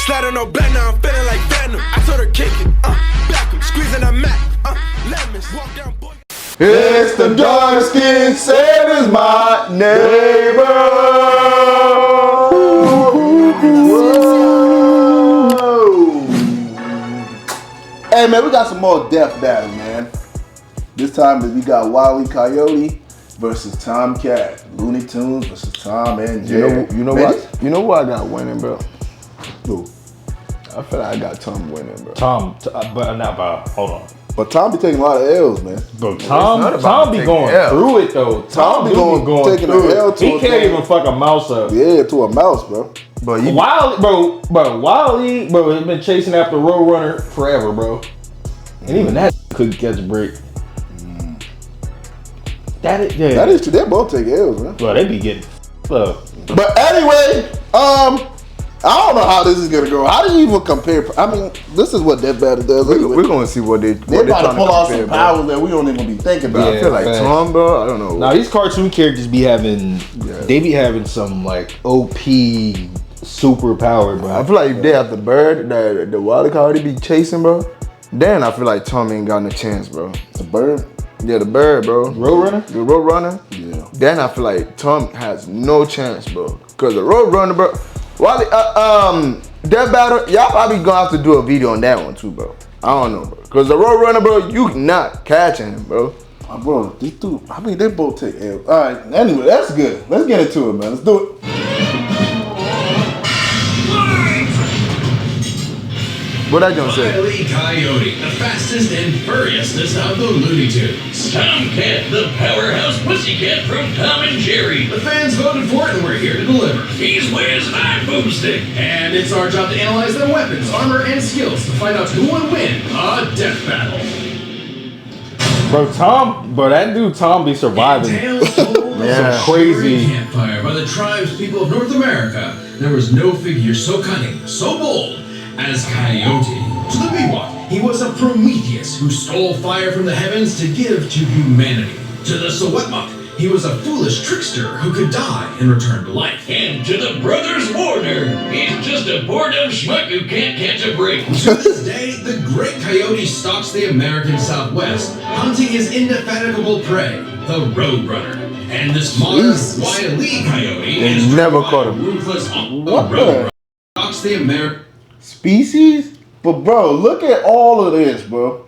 Sliding no back now, I'm feeling like Venom. I told her kick it, back him, squeezing a Mac, lemons, walk down, boy. It's the dark skin Savior's my neighbor. Hey man, we got some more death battle, man. This time we got Wile Coyote versus Tomcat. Looney Tunes versus Tom and Jerry. You know what? You know what I got winning, bro? Who? I feel like I got Tom winning, bro. But not by. Hold on. But Tom be taking a lot of L's, man. Bro, Tom be going through it though. Tom be going taking through an L to He can't even fuck a mouse up. Yeah, to a mouse, bro. But Wile, has been chasing after Roadrunner forever, bro. And even that couldn't catch a break. That is true. They both take L's, man. Bro, they be getting up. But anyway, I don't know how this is gonna go. How do you even compare? I mean, this is what Death Battle does. We're gonna see what they're about to pull off some powers that we don't even be thinking about. I feel like Tom, bro. I don't know. Now these cartoon characters be having, they be having some like OP superpower, bro. I feel like if they have the bird, the Wile Coyote be chasing, bro. Then I feel like Tom ain't got no chance, bro. The bird. Yeah, the bird, bro. Roadrunner? The Roadrunner? Yeah. Then I feel like Tom has no chance, bro. Cause the Roadrunner, bro. Death Battle, y'all probably gonna have to do a video on that one too, bro. I don't know, bro. Cause the Roadrunner, bro, you not catching him, bro. Bro, these two, I mean, they both take L. All right, anyway, that's good. Let's get into it, man. Let's do it. What I gonna say? Wile Coyote, the fastest and furiousness of the Looney Tunes. Tomcat, the powerhouse pussycat from Tom and Jerry. The fans voted for it and we're here to deliver. He's Wiz and I'm Boomstick. And it's our job to analyze their weapons, armor, and skills to find out who would win a death battle. Bro, that dude Tom be surviving. Some crazy campfire by the tribes people of North America. There was no figure so cunning, so bold as Coyote. To the Miwok, he was a Prometheus who stole fire from the heavens to give to humanity. To the Sowetmuk, he was a foolish trickster who could die and return to life. And to the Brothers Warner, he's just a bored-up schmuck who can't catch a break. To this day, the great Coyote stalks the American Southwest, hunting his indefatigable prey, the Roadrunner. And this modern Wile Coyote is never caught him. Ruthless Roadrunner stalks the American species? But bro, look at all of this, bro.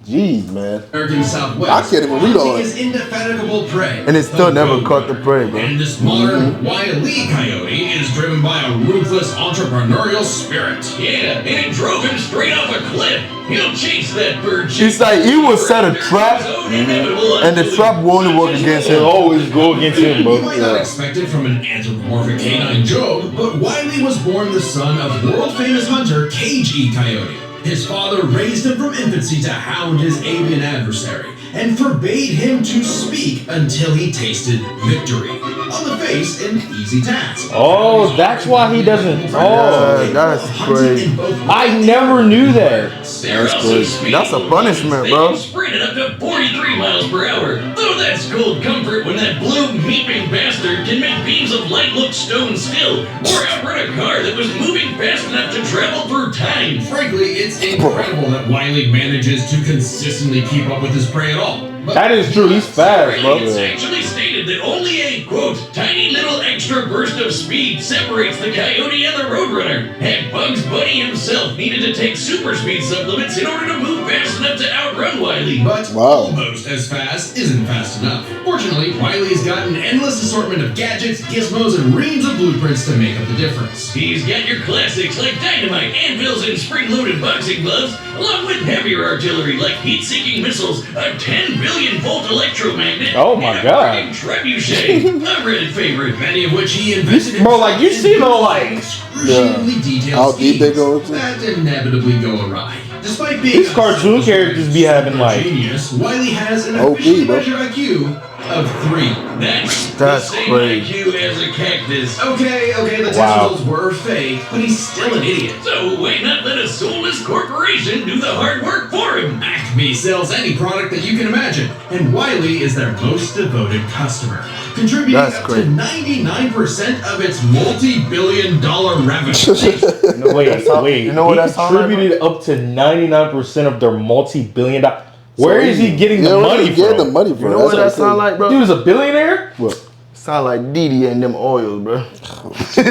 Jeez, man. American Southwest. I can't even read all it. His indefatigable prey. And it still never caught the prey, bro. And this modern Wile Coyote is driven by a ruthless entrepreneurial spirit. Yeah, and it drove him straight off a cliff. He'll chase that bird. It's like he will set a trap, and the trap will only work against him. It'll always go against him, bro. You might not expect it from an anthropomorphic canine Job, but Wile was born the son of world-famous hunter Cage Coyote. His father raised him from infancy to hound his avian adversary and forbade him to speak until he tasted victory. On the face, an easy task. Oh, that's why he doesn't. Oh, that's crazy. I never knew that. That's crazy. That's a punishment, bro. Sprinted up to 43 miles per hour. Though that's cold comfort when that blue meeping bastard can make beams of light look stone still, or outrun a car that was moving fast enough to travel through time. Frankly, it's incredible that Wile manages to consistently keep up with his prey at all. But that is true. He's fast, bro. It's actually stated that only a, quote, tiny little extra burst of speed separates the Coyote and the Roadrunner. And Bugs Bunny himself needed to take super speed supplements in order to move fast enough to outrun Wile. But almost as fast isn't fast enough. Fortunately, Wile's got an endless assortment of gadgets, gizmos, and reams of blueprints to make up the difference. He's got your classics like dynamite, anvils, and spring-loaded boxing gloves, along with heavier artillery like heat-seeking missiles, a 10 billion volt electromagnet, oh my god, and a trebuchet, a Reddit favorite, many of which he invented. Bro, like you see though, like excruciatingly detailed how deep they go that inevitably go awry. Despite being these cartoon characters be having like genius, Wile has an officially measured IQ of 3. That's the same crazy. IQ as a cactus. Okay, the testicles were fake, but he's still an idiot. So why not let a soulless corporation do the hard work for him? Acme sells any product that you can imagine, and Wile is their most devoted customer, contributing up to 99% of its multi-billion-dollar revenue. Wait. You know what he that sound like, contributed up to 99% of their multi-billion-dollar. Where is he getting the money from? The money from? You know what that sound like, bro? Dude is a billionaire? What? Sound like Didi and them oils, bro. he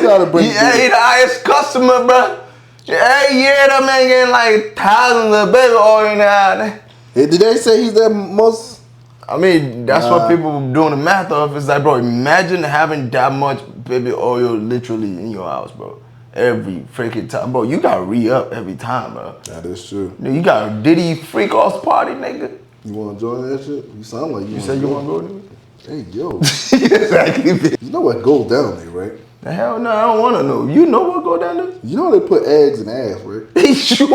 gotta bring he the highest customer, bro. Every year that man getting like thousands of baby oil now. Did they say he's the most? I mean, that's what people doing the math of. It's like, bro, imagine having that much baby oil literally in your house, bro. Every freaking time, bro. You gotta re-up every time, bro. That is true. You got a Diddy freak off party, nigga. You wanna join that shit? You sound like you. You said you wanna go, nigga? Hey, yo. Exactly. You know what goes down there, right? The hell no, I don't wanna know. You know what go down there? You know they put eggs in ass, right? Hey, sure.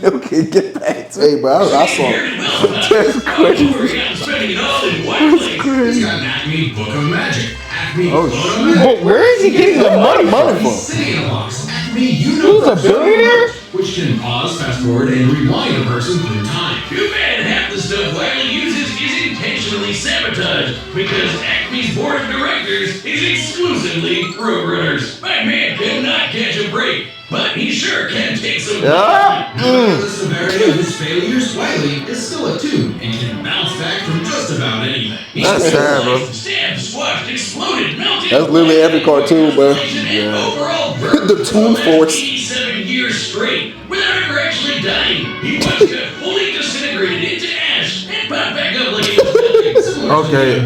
Okay, get back to Hey, bro, I saw. That's crazy. That's crazy. He's got an Acme Book of Magic. Acme Oh, Photo Magic. But where is he getting the money from? City in a box. Acme Who's Universal. a billionaire? Which can pause, fast forward, and rewind a person through time. Too bad half the stuff Wile uses is intentionally sabotaged because Acme's board of directors is exclusively roadrunners. My man could not catch a break, but he sure can take some. No matter the severity of his failures, Wile is still a tune and can bounce back from just about anything. That's sad, bro. Stabbed, squashed, exploded, melted. That's literally every cartoon, bro. The Toon Force. 87 years straight without ever actually dying. He once got fully disintegrated into ash and popped back up like it was nothing. Okay,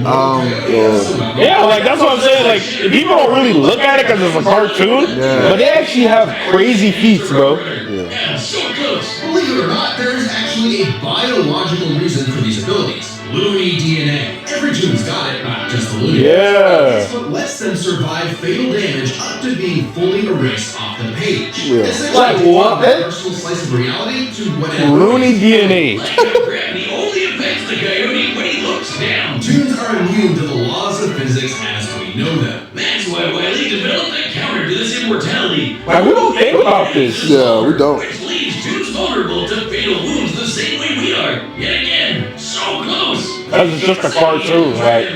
Yeah, like that's what I'm saying. Like people don't really look at it because it's a cartoon, but they actually have crazy feats, bro. Yeah, so close. Believe it or not, there is actually a biological reason for these abilities. Looney DNA. Every toon's got it, not just the Looney. Yeah. It's what lets them survive fatal damage up to being fully erased off the page. Yeah. Like what? A personal slice of reality to whatever. Looney DNA. Like gravity only affects the Coyote when he looks down. Toons are immune to the laws of physics as we know them. That's why Wile developed a counter to this immortality. Like we don't think about this. Yeah, we don't. Which leaves Toons vulnerable to fatal wounds the same way we are. Yet again, so close. Because it's just a cartoon. Like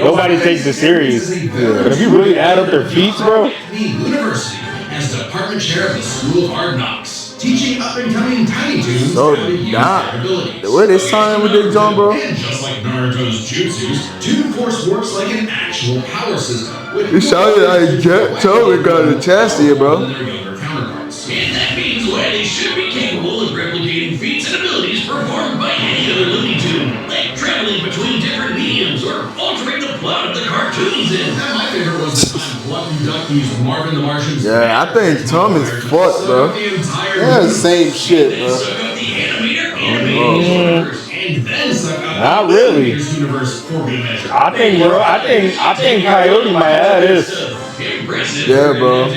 nobody takes it serious. But if you really add up their feats, bro. University as department chair of the School of Hard Knocks, teaching up-and-coming Tiny Toons So, how to use nah. their abilities. The way they sign with this John, bro. And just like Naruto's jutsus, Toon Force works like an actual power system. You sounded like Jet Toad got a chest here, bro. Than their younger counterparts. And that means Wile should be capable of replicating feats and abilities performed by any other Looney Tune, like traveling between different mediums or altering the plot of the cartoons. And my favorite was the time Fluffy Duck used Marvin the Martian's. Yeah, I think Tom is fucked, bro. Yeah, same shit, bro. Suck up the animator universe, and then suck up Not the really. animator's universe for good measure. I think Coyote might have this. Impressive. Yeah, bro. I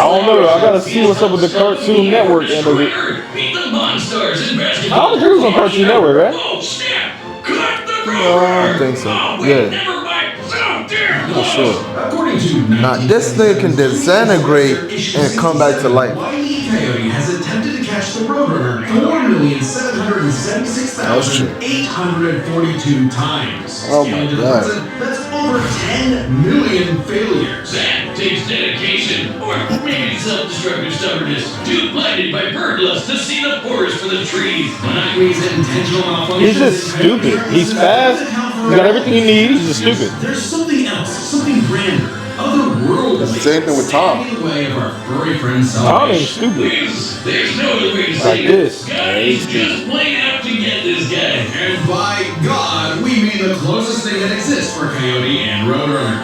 don't know. I gotta see what's up with the Cartoon Network end of it. Beat the Monstars in basketball. I don't think it was on Cartoon Network, right? Oh snap! Cut the I don't think so. Oh, wait, Yeah. never mind. Oh, damn. Not sure. According to Now, this thing can disintegrate and come back to life. Wile Coyote has attempted to catch the Roadrunner 4,776,842 times. Oh my God. That's over 10 million failures. That takes dedication, or maybe self-destructive stubbornness. Too blinded by bird lust to see the forest for the trees. Monogami's intentional malfunction. He's just stupid. He's fast. He's got everything you need. He's just stupid. There's something else, something grander, otherworldly. Same thing with Tom. Standing in the way of our furry friend's Tom ain't salvation. stupid. There's no other way to Like say this. it. God is just plain out to get this guy. And by God, we mean the closest thing that exists for Coyote and Roadrunner.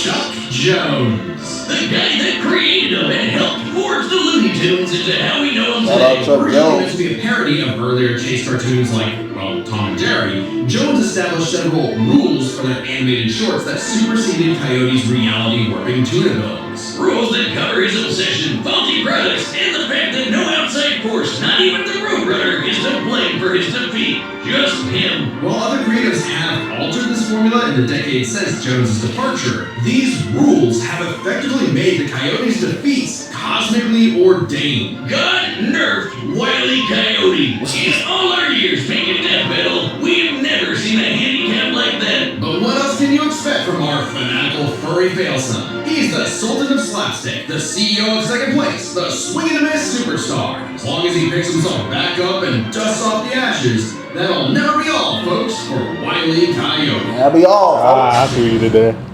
Chuck Jones. The guy that created them and helped forge the Looney Tunes into how we know them Shout out today. Chuck Originally Jones. meant to be a parody of earlier chase cartoons like, well, Tom and Jerry, Jones established several rules for their animated shorts that superseded Coyote's reality-warping tune abilities. Rules that cover his obsession, faulty products, and the fact that no outside force, not even the Roadrunner, is to blame for his defeat. Just him. While other creatives have altered this formula in the decades since Jones' departure, these rules have effectively made the Coyote's defeats cosmically ordained. God nerfed Wile Coyote. In all our years making that battle, we have never seen a handicap like that. But what else can you expect aside from our fanatical furry failson, he's the Sultan of Slapstick, the CEO of Second Place, the swing and a miss superstar. As long as he picks himself back up and dusts off the ashes, that'll never be all, folks, for Wile E. Coyote. That'll be all, folks. I see what you did there.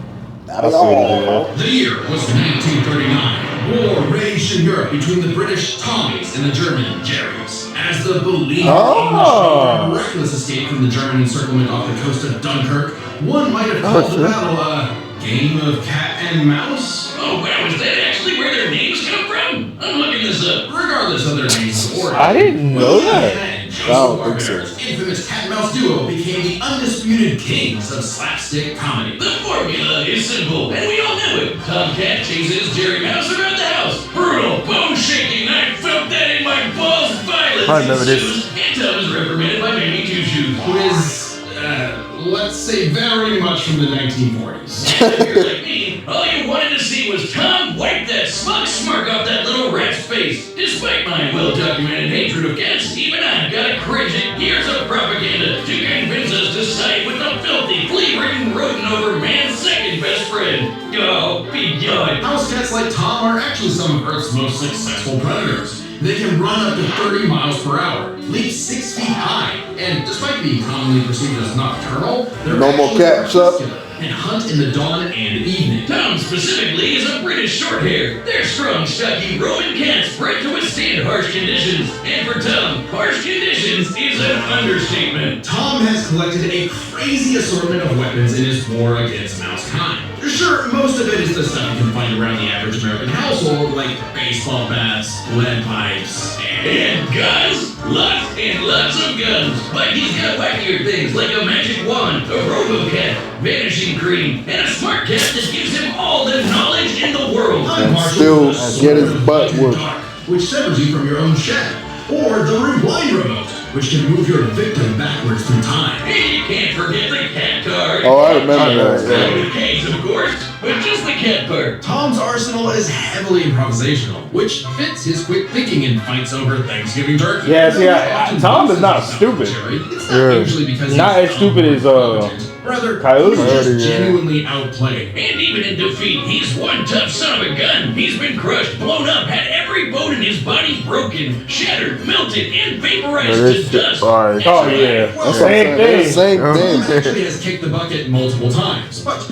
That'll be all, folks. The year was 1939. War raged in Europe between the British Tommies and the German Jerrys. As the beleaguered English made a miraculous escape from the German encirclement off the coast of Dunkirk, one might have called the battle a game of cat and mouse. Oh wow, is that actually where their names come from? I'm looking this up. Regardless of their names or I didn't know that. I don't think so. Infamous cat and mouse duo became the undisputed kings of slapstick comedy. The formula is simple, and we all know it. Tomcat chases Jerry Mouse around the house. Brutal, bone-shaking, I felt that in my balls, violence I remember this. ensues, and Tom is reprimanded by Mamie Two Shoes, who is, let's say, very much from the 1940s. And if you're like me, all you wanted to see was Tom wipe that smug smirk off that little rat's face. Despite my well-documented hatred of cats, even I've got to cringe at years of propaganda to convince us to side with the filthy, flea-ridden rodent over man's second best friend. Oh, be God. House cats like Tom are actually some of Earth's most successful predators. They can run up to 30 miles per hour, leap 6 feet high, and despite being commonly perceived as nocturnal, they're No more actually cats up. crepuscular and hunt in the dawn and evening. Tom specifically is a British shorthair. They're strong, stocky Roman cats bred to withstand harsh conditions. And for Tom, harsh conditions is an understatement. Tom has collected a crazy assortment of weapons in his war against mouse kind. Sure, most of it is the stuff you can find around the average American household, like baseball bats, lead pipes, and guns. Lots and lots of guns. But he's got wackier things like a magic wand, a robo-cat, vanishing cream, and a smart cat that gives him all the knowledge in the world. And still get his butt whooped. Which severs you from your own shadow. Or the rewind remote, which can move your victim backwards through time. And you can't forget the cat card. Oh, I remember that. Not with K's, of course, but just the cat part. Tom's arsenal is heavily improvisational, which fits his quick thinking in fights over Thanksgiving turkey. Yeah, see, Tom is not stupid. It's not usually because Not he's as stupid as Rather, Coyote. he's just Coyote, yeah. genuinely outplayed. And even in defeat, he's one tough son of a gun. He's been crushed, blown up, had every bone in his body broken, shattered, melted, and vaporized to dust. Alright. Oh yeah, That's what I'm same saying. thing. Same Tom thing. actually has kicked the bucket multiple times, but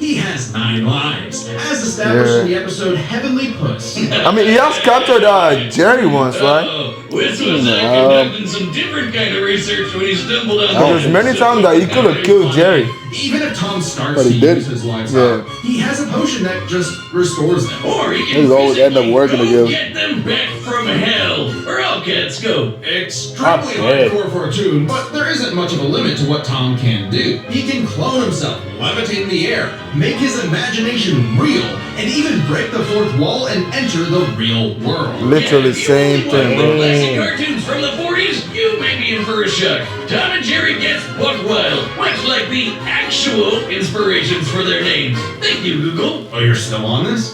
he has 9 lives, as established in the episode Heavenly Puss. I mean, he has captured Jerry once, right? This was conducting some different kind of research when he stumbled on There's many times that he could have killed Jerry. Even if Tom starts But to he didn't. use his lives Yeah. up, he has a potion that just restores them. Or he can These always end up physically working go together. get them back from hell. Or all cats go. Extremely I'm dead. hardcore for a tune, but there isn't much of a limit to what Tom can do. He can clone himself, levitate in the air, make his imagination real, and even break the fourth wall and enter the real world. Literally if you same only thing, watch bro. Classic cartoons from the 40s, you may be in for a shock. Tom and Jerry gets buck wild, much like the actual inspirations for their names. Thank you, Google. Oh, you're still on this?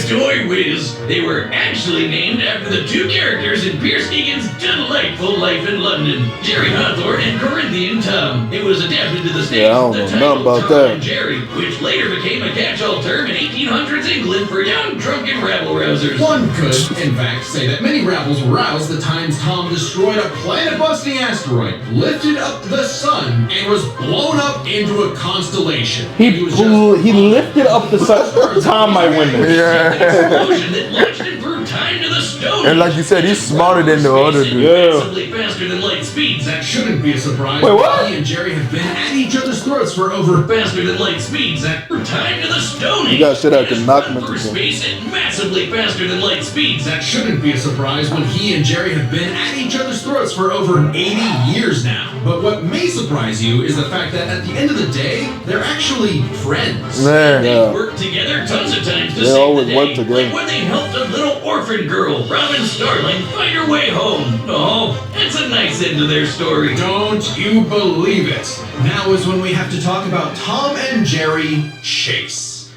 Toy Whiz. They were actually named after the 2 characters in Pierce Egan's delightful life in London, Jerry Hawthorne and Corinthian Tom. It was adapted to the stage. Yeah, I don't the know title nothing about Tom that. and Jerry, which later became a catch-all term in 1800s England for young drunken rabble-rousers. One could, in fact, say that many rabbles were roused the times Tom destroyed a planet-busting asteroid, lifted up the sun, and was blown up into a constellation. He was lifted up the sun. Tom might win this. Yeah. explosion that launched him through time to the stone. And like you said, he's smarter than the other dude. Yeah. Massively faster than light speeds. That shouldn't be a surprise. Wait, what? He and Jerry have been at each other's throats for over faster than light speeds. That through time to the stone age. You got shit I can knock him Through into. space at massively faster than light speeds. That shouldn't be a surprise when he and Jerry have been at each other's throats for over 80 years now. But what may surprise you is the fact that at the end of the day, they're actually friends. Man. They Yeah. work together tons of times to They save always the day. work together. Like when they helped a little orphan girl, Robin Starling, find her way home. Oh, it's a nice end to their story. Don't you believe it? Now is when we have to talk about Tom and Jerry Chase.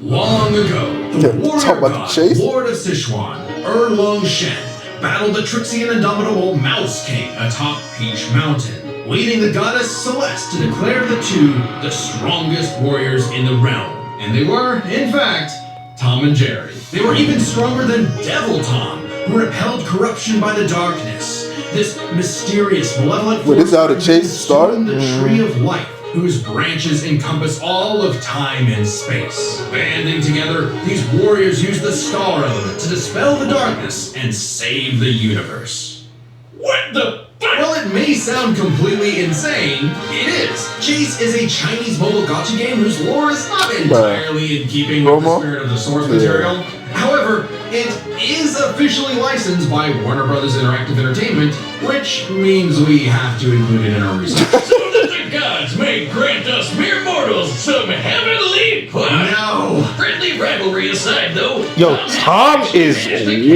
Long ago, the Yeah, warrior talk about the god, chase? Lord of Sichuan, Erlong Shen, battled the tricksy and indomitable Mouse King atop Peach Mountain. leading the goddess Celeste to declare the two the strongest warriors in the realm. And they were, in fact, Tom and Jerry. They were even stronger than Devil Tom, who repelled corruption by the darkness. This mysterious, malevolent Wait, this is how the force chase started? the Tree of Life, whose branches encompass all of time and space. Banding together, these warriors use the star element to dispel the darkness and save the universe. What the? Well, it may sound completely insane, it is. Chase is a Chinese mobile gacha game whose lore is not entirely in keeping with the spirit of the source material. However, it is officially licensed by Warner Brothers Interactive Entertainment, which means we have to include it in our research. So that the gods may grant us mere mortals some heavenly fun. No! Friendly rivalry aside, though. Yo, Tom is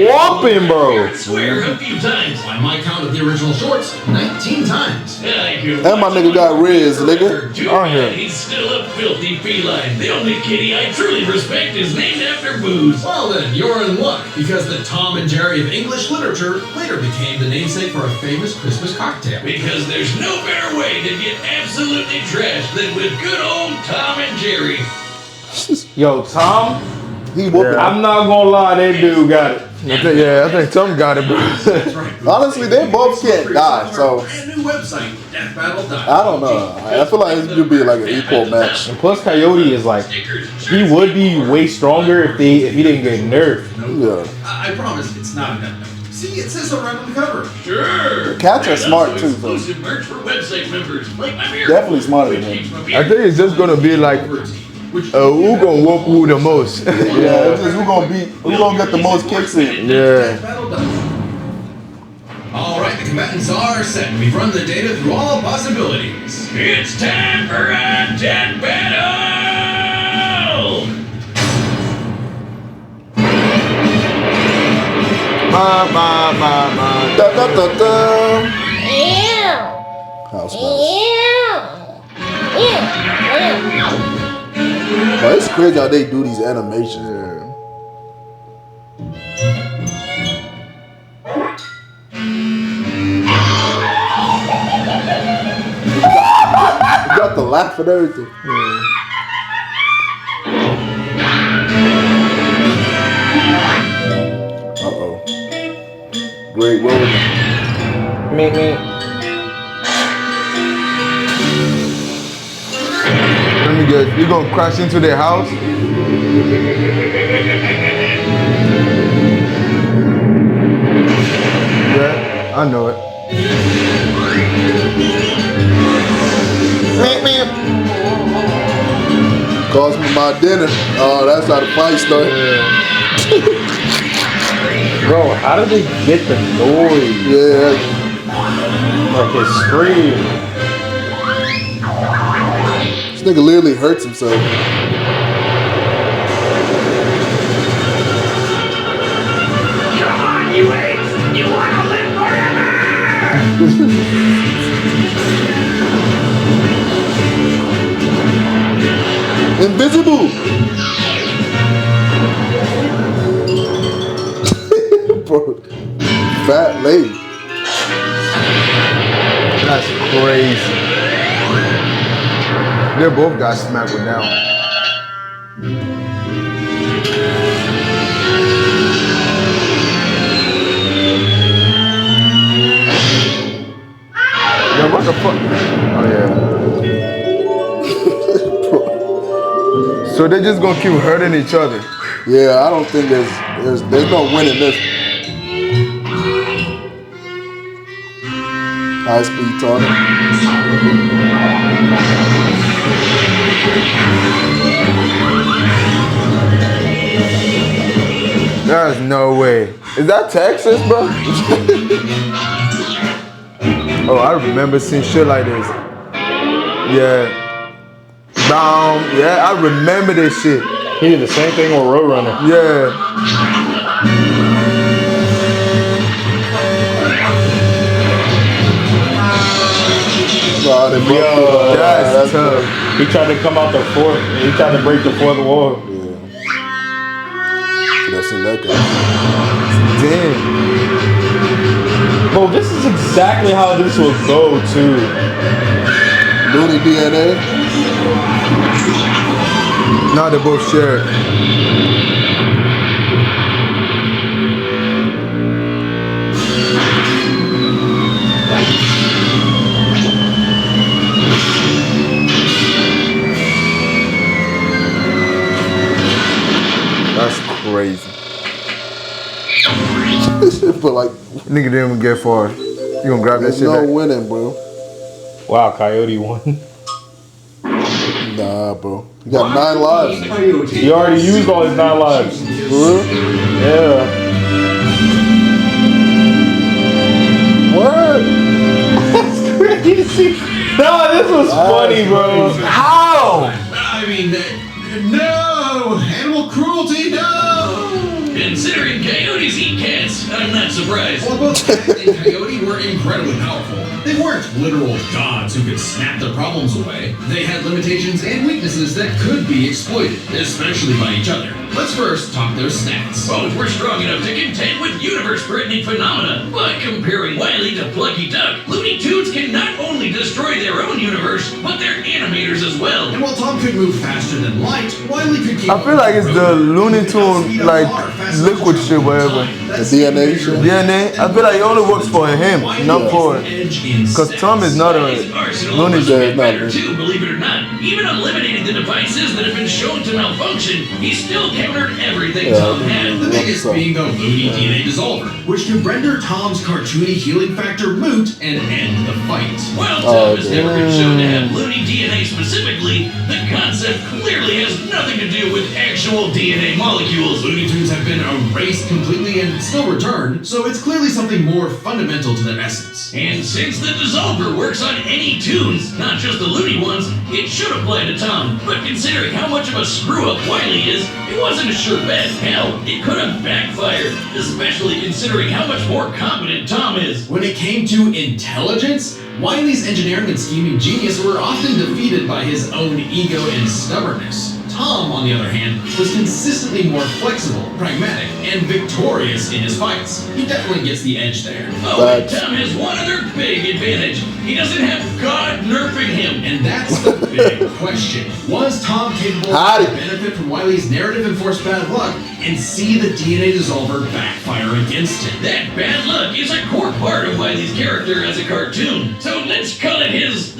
whopping, bro. Swear a few times. By my count of the original shorts, 19 times. And my nigga got Riz, nigga. Too bad he's still a filthy feline. The only kitty I truly respect is named after booze. Well then, you're in luck, because the Tom and Jerry of English literature later became the namesake for a famous Christmas cocktail. Because there's no better way to get absolutely trashed than with good old Tom and Jerry. Yo, Tom, He whooping. I'm not gonna lie, that dude got it. I think Tom got it, bro. That's right. Honestly, they both can't die, so Brand new website, deathbattle.com. I don't know. I feel like this would be like an equal match. And plus, Coyote is like, he would be way stronger if he didn't get nerfed. Yeah. I promise it's not a death note. See, it says so right on the cover. Sure. Cats are And smart, also too, though. Exclusive merch for website members, like my beer. Definitely smarter than Which him. keeps my I beer think it's just gonna be like, who gonna whoop who the most? Yeah, it's just who gonna get the most kicks in. Yeah. All right, the combatants are set. We've run the data through all possibilities. It's time for a death battle! Da da da da. House mouse. But it's crazy how they do these animations. You got the laugh and everything. Uh-oh. Great wilderness. Me. Let me guess, you gonna crash into their house? Yeah, I know it. Cost me my dinner. Oh, that's how the fight started. Bro, how did they get the noise? Yeah. Like his scream. This nigga literally hurts himself. Come on, you apes! You wanna live forever! Invisible. Bro, fat lady. That's crazy. They both got smacked with that one. Yo, what the fuck? Oh yeah. So they're just gonna keep hurting each other. Yeah, I don't think there's no winning this. High speed talking. There's no way. Is that Texas, bro? Oh, I remember seeing shit like this. Yeah. Yeah, I remember this shit. He did the same thing with Roadrunner. Yeah. Oh, they broke Yo, That's tough. He tried to come out the fourth. He tried to break the fourth wall. Yeah. That's in that guy. Damn. Bro, this is exactly how this would go too. Looney DNA. Now they both share it. That's crazy. But like, Nigga didn't even get far. You gonna grab that there's shit no back? winning, bro. Wow, Coyote won. Nah, bro. You got 9 lives. He already used all his 9 lives. For real? Yeah. What? Crazy. No, this was funny, bro. How? I mean, no! Animal cruelty, no! Considering coyotes eat cats, I'm not surprised. While both Cat and Coyote were incredibly powerful, they weren't literal gods who could snap their problems away. They had limitations and weaknesses that could be exploited, especially by each other. Let's first talk their stats. Both were strong enough to contend with universe-threatening phenomena. But comparing Wile to Plucky Duck, Looney Tunes can not only destroy their own universe, but their animators as well. And while Tom could move faster than light, Wile could keep I feel like it's the Looney Tune, like, liquid shit, whatever. The DNA shit? DNA, I feel like it only works for him, not for it. Because Tom is not a Looney Tunes. Tune. Too, believe it or not. Even eliminating the devices that have been shown to malfunction, he still countered everything Tom had. The biggest being the Looney DNA Dissolver, which could render Tom's cartoony healing factor moot and end the fight. While Tom has never been shown to have Looney DNA specifically, the concept clearly has nothing to do with actual DNA molecules. Looney Tunes have been erased completely and still returned, so it's clearly something more fundamental to their essence. And since the Dissolver works on any tunes, not just the Looney ones, it should apply to Tom. But considering how much of a screw-up Wile is, it wasn't a sure bet. Hell, it could have backfired, especially considering how much more competent Tom is. When it came to intelligence, Wile's engineering and scheming genius were often defeated by his own ego and stubbornness. Tom, on the other hand, was consistently more flexible, pragmatic, and victorious in his fights. He definitely gets the edge there. Oh, and Tom has one other big advantage. He doesn't have God nerfing him. And that's the big question. Was Tom capable Howdy. to benefit from Wile's narrative-enforced bad luck and see the DNA Dissolver backfire against him? That bad luck is a core part of Wile's character as a cartoon. So let's call it his,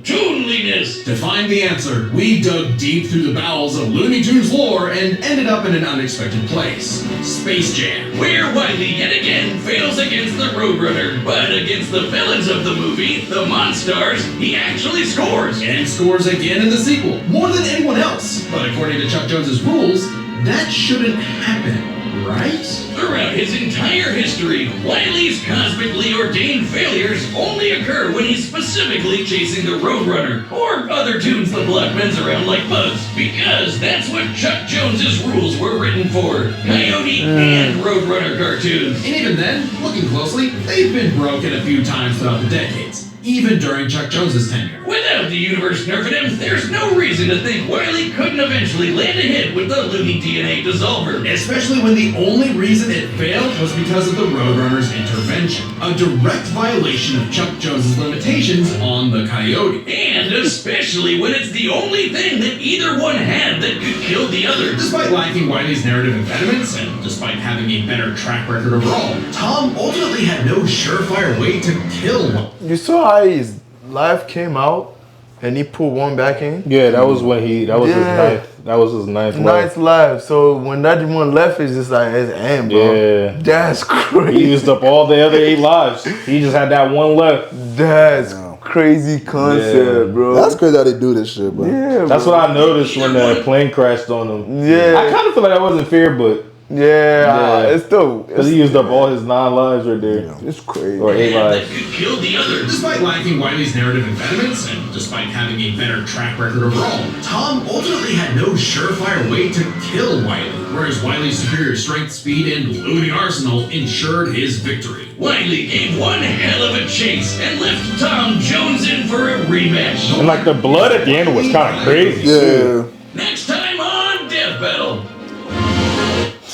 toonliness. To find the answer, we dug deep through the bowels of Looney Tunes lore and ended up in an unexpected place. Space Jam. Where Wile yet again fails against the Roadrunner, but against the villains of the movie, the Monstars, he actually scores. And scores again in the sequel, more than anyone else. But according to Chuck Jones's rules, that shouldn't happen, right? Throughout his entire history, Wile's cosmically ordained failures only occur when he's specifically chasing the Roadrunner, or other tunes that block men's around like bugs, because that's what Chuck Jones's rules were written for. Coyote and Roadrunner cartoons. And even then, looking closely, they've been broken a few times throughout the decades, even during Chuck Jones's tenure. Without the universe nerfing him, there's no reason to think Wile couldn't eventually land a hit with the Looney DNA Dissolver. Especially when the only reason it failed was because of the Roadrunner's intervention. A direct violation of Chuck Jones's limitations on the Coyote. And especially when it's the only thing that either one had that could kill the other. Despite lacking Wile's narrative impediments, and despite having a better track record overall, Tom ultimately had no surefire way to kill one. You saw how his life came out and he put one back in? Yeah, that was when that was Yeah. his ninth. That was his ninth life. Ninth life. So when that one left, it's just like his end, bro. Yeah. That's crazy. He used up all the other 8 lives. He just had that one left. That's crazy concept, bro. That's crazy how they do this shit, bro. Yeah, That's bro. what I noticed when the plane crashed on him. Yeah. I kind of feel like that wasn't fair, but Yeah, it's still. because he used up all his 9 lives right there. It's crazy. Or 8 That lives. could kill the other. Despite lacking Wile's narrative impediments, and despite having a better track record overall, Tom ultimately had no surefire way to kill Wile, whereas Wile's superior strength, speed, and Looney arsenal ensured his victory. Wile gave one hell of a chase and left Tom Jones in for a rematch. And like the blood at the end was kind of crazy. Yeah. Next time on Death Battle.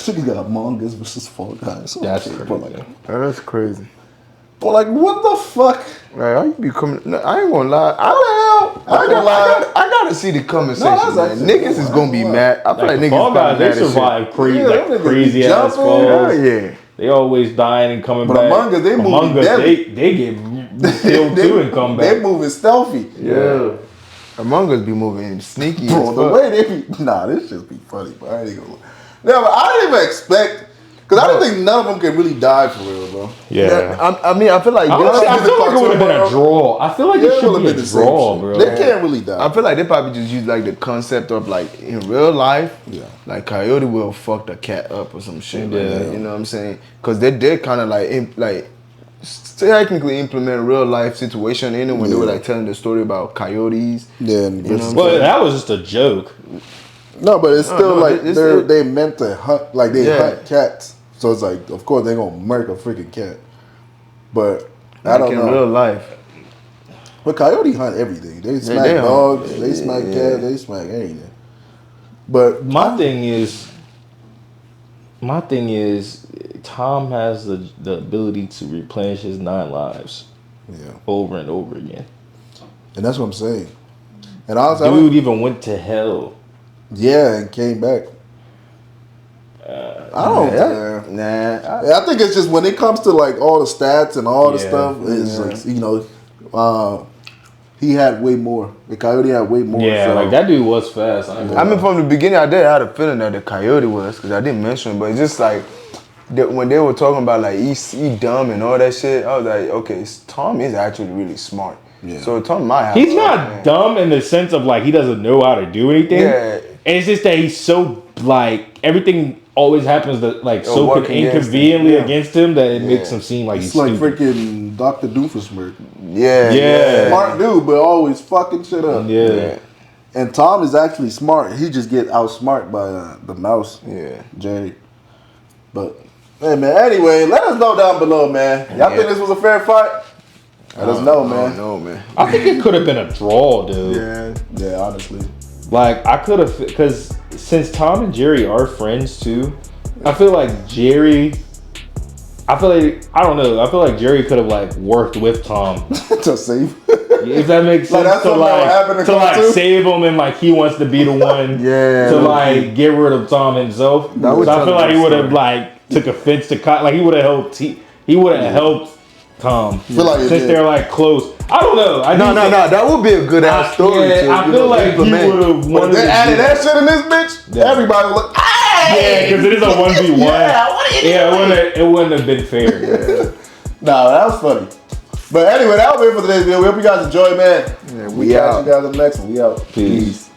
This nigga got Among Us versus Fall Guys. That's But crazy. like, That's crazy. Well, like, what the fuck? Like, how you be coming? No, I ain't gonna lie. I ain't gonna lie. I gotta see the conversation. that's Man. actually Niggas cool. is gonna be mad. I feel like the niggas Fall probably Guys, they mad as shit. survive crazy, Yeah, like them niggas crazy be ass jumping. falls. Yeah. They always dying and coming But back. Among Us, they moving deadly. they get killed too and come back. They moving stealthy. Yeah. Among Us be moving sneaky Bro, as the fuck. way they be, this just be funny, but I ain't gonna. No, but I didn't even expect, because I didn't think none of them could really die for real, bro. Yeah. I mean, I feel like Honestly, I feel like it would have been a draw. I feel like it should be a draw, bro. They can't really die. I feel like they probably just use like the concept of like in real life, like Coyote will fuck the cat up or some shit. Like that, you know what I'm saying? Because they did kind of like technically implement real life situation in it when they were like telling the story about coyotes. Yeah, Well, that was just a joke. no, but it's still like it's they meant to hunt, like they hunt cats. So it's like, of course they're gonna murder a freaking cat. But I don't in know. real life. But coyote hunt everything. They smack they hunt. dogs, they smack cats, they smack anything. But My thing is, Tom has the ability to replenish his 9 lives over and over again. and that's what I'm saying. And honestly, Dude even went to hell. and came back. I don't I think it's just when it comes to like all the stats and all the stuff, it's like, you know, he had way more. The Coyote had way more. Yeah, so. like that dude was fast. I mean, from the beginning, I did have a feeling that the Coyote was, because I didn't mention it, but it's just like, when they were talking about like he dumb and all that shit, I was like, okay, Tom is actually really smart. Yeah. So Tom might have. He's not dumb in the sense of like he doesn't know how to do anything. Yeah. And it's just that he's so like everything always happens that like so inconveniently against him that it makes him seem like it's he's like stupid. freaking Dr. Doofenshmirtz. Yeah. Smart dude, but always fucking shit up. Yeah. And Tom is actually smart. He just get outsmart by the mouse. Yeah. Jerry. But hey man, anyway, let us know down below, man. Y'all think this was a fair fight? Let us know, man. I don't know, man. I think it could have been a draw, dude. Yeah, honestly. Like I could have, because since Tom and Jerry are friends too, I feel like Jerry. I feel like Jerry could have like worked with Tom to save. If that makes sense, that's to save him, and like he wants to be the one to like get rid of Tom himself. So I feel like he would have like took offense to like he would have helped. He would have helped Tom since they're like close. I don't know. No. That would be a good ass story. I feel like he would have wanted. They added that shit in this bitch. Yeah. Everybody would look. Yeah, because it is a 1v1. It wouldn't have been fair. Nah, that was funny. But anyway, that was it for today's video. We hope you guys enjoyed, man. Yeah, we catch you guys in the next one. We out. Peace.